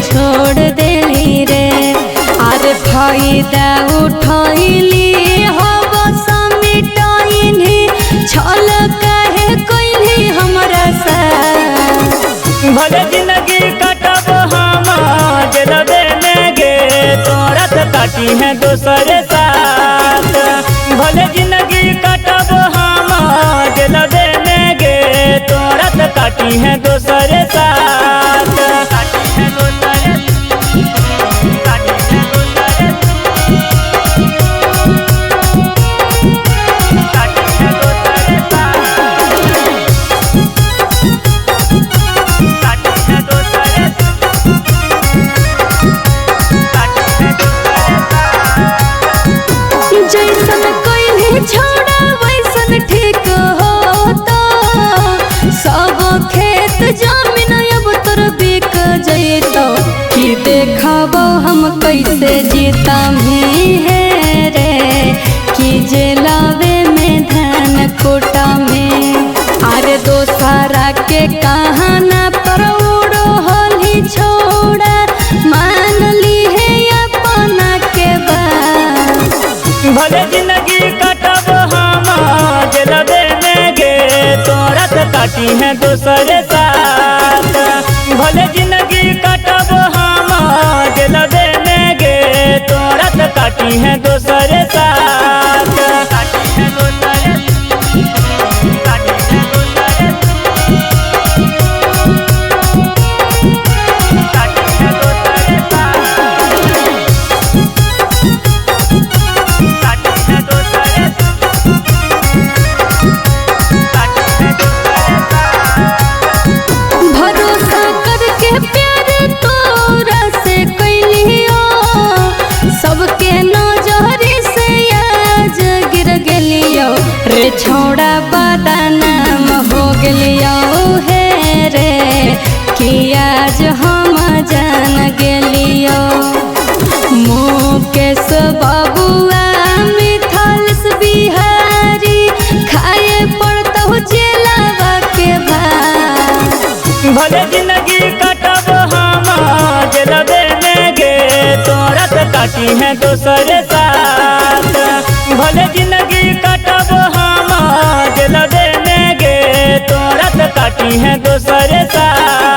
छोड़ देली रे। अरे फायदा उठैली हब समिटैनी छल काहे कोइली हमरा साथ। भले जिंदगी कटब हम जलबे में गे तोरा से काटी है दूसरे साथ। भले जिंदगी कटब हम जलबे में गे तोरा से काटी है दूसरे साथ। काटी है दूसरे काटी है दूसरे काटी है दूसरे जैसन कोइली छोड़ा वैसन ठीक होता। सब खेत जमीन अब तोर बिक जैतो कि देखब हम कैसे जीता भी है रे। कि जेलावे में धान कोटा में अरे दोसरा के कहाना पर उड़ो होली छोड़ा मान ली है अपना के बात। भले जिंदगी कटब हम जलबे में गे तोरा से काटी है दूसरे साथ। भले जिंदगी कटब हम जलबे में गे तोरा से काटी है दूसरे साथ। काटी है दूसरे काटी है दूसरे काटी है दूसरे भरोसा करके प्यार तोरा से कैलियो सबके नजरी से आज गिर गेलियो रे। छोड़ा बदनाम हो गेलियो हे रे कि आज हम जान गेलियो। मुकेश बबुआ मिथालिस बिहारी खाए पड़तौ जेलवा के भात। भले जिंदगी कटब हम जलबे में गे तोरा से काटी है दूसरे साथ। भले जिंदगी कटब हम जलबे में गे तोरा से काटी है दूसरे साथ।